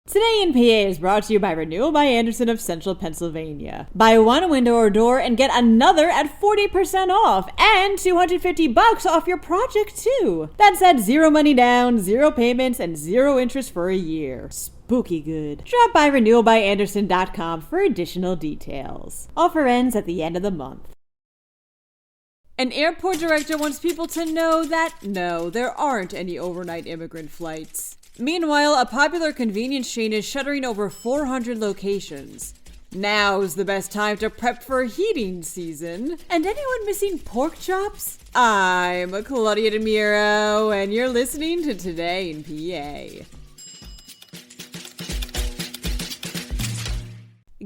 Today in PA is brought to you by Renewal by Andersen of Central Pennsylvania. Buy one window or door and get another at 40% off and $250 off your project too. That's at zero money down, zero payments, and zero interest for a year. Spooky good. Drop by renewalbyandersen.com for additional details. Offer ends at the end of the month. An airport director wants people to know that no, there aren't any overnight immigrant flights. Meanwhile, a popular convenience chain is shuttering over 400 locations. Now's the best time to prep for heating season. And anyone missing pork chops? I'm Claudia Dimuro, and you're listening to Today in PA.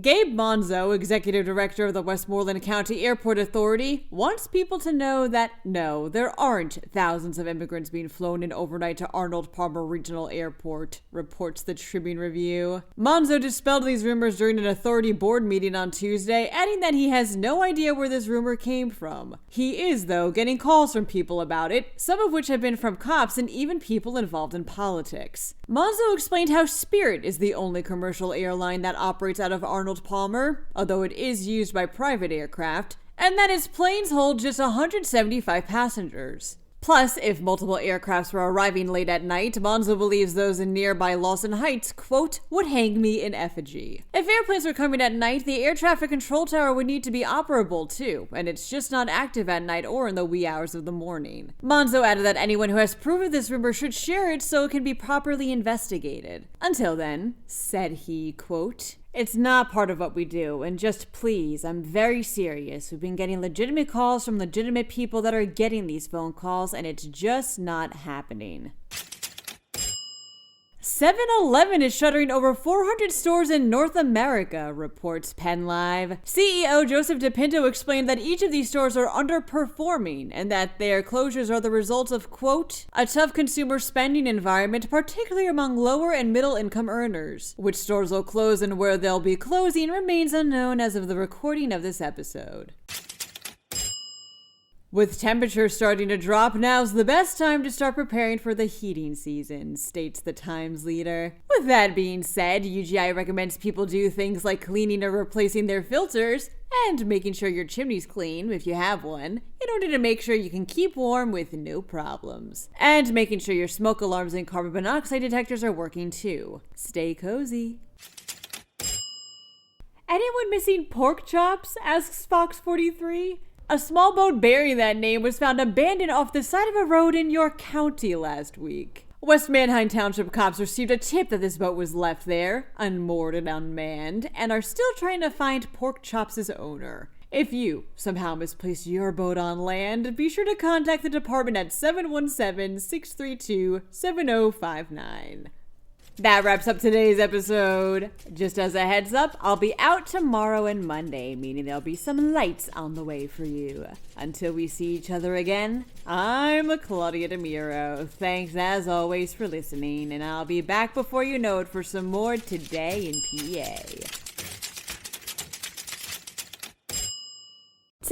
Gabe Monzo, executive director of the Westmoreland County Airport Authority, wants people to know that no, there aren't thousands of immigrants being flown in overnight to Arnold Palmer Regional Airport, reports the Tribune Review. Monzo dispelled these rumors during an authority board meeting on Tuesday, adding that he has no idea where this rumor came from. He is, though, getting calls from people about it, some of which have been from cops and even people involved in politics. Monzo explained how Spirit is the only commercial airline that operates out of Arnold Palmer, although it is used by private aircraft, and that its planes hold just 175 passengers. Plus, if multiple aircrafts were arriving late at night, Monzo believes those in nearby Lawson Heights, quote, would hang me in effigy. If airplanes were coming at night, the air traffic control tower would need to be operable too, and it's just not active at night or in the wee hours of the morning. Monzo added that anyone who has proof of this rumor should share it so it can be properly investigated. Until then, said he, quote, it's not part of what we do, and just please, I'm very serious. We've been getting legitimate calls from legitimate people that are getting these phone calls, and it's just not happening. 7-Eleven is shuttering over 400 stores in North America, reports PennLive. CEO Joseph DePinto explained that each of these stores are underperforming and that their closures are the result of, quote, a tough consumer spending environment, particularly among lower and middle income earners. Which stores will close and where they'll be closing remains unknown as of the recording of this episode. With temperatures starting to drop, now's the best time to start preparing for the heating season, states the Times leader. With that being said, UGI recommends people do things like cleaning or replacing their filters and making sure your chimney's clean, if you have one, in order to make sure you can keep warm with no problems. And making sure your smoke alarms and carbon monoxide detectors are working too. Stay cozy. Anyone missing pork chops? Asks Fox 43. A small boat bearing that name was found abandoned off the side of a road in York County last week. West Manheim Township cops received a tip that this boat was left there, unmoored and unmanned, and are still trying to find Pork Chops' owner. If you somehow misplaced your boat on land, be sure to contact the department at 717-632-7059. That wraps up today's episode. Just as a heads up, I'll be out tomorrow and Monday, meaning there'll be some lights on the way for you. Until we see each other again, I'm Claudia Dimuro. Thanks as always for listening, and I'll be back before you know it for some more Today in PA.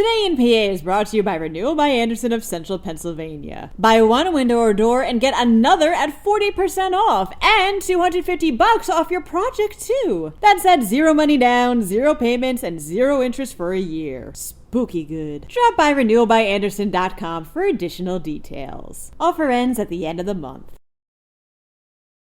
Today in PA is brought to you by Renewal by Andersen of Central Pennsylvania. Buy one window or door and get another at 40% off and $250 off your project too. That's at zero money down, zero payments, and zero interest for a year. Spooky good. Drop by renewalbyandersen.com for additional details. Offer ends at the end of the month.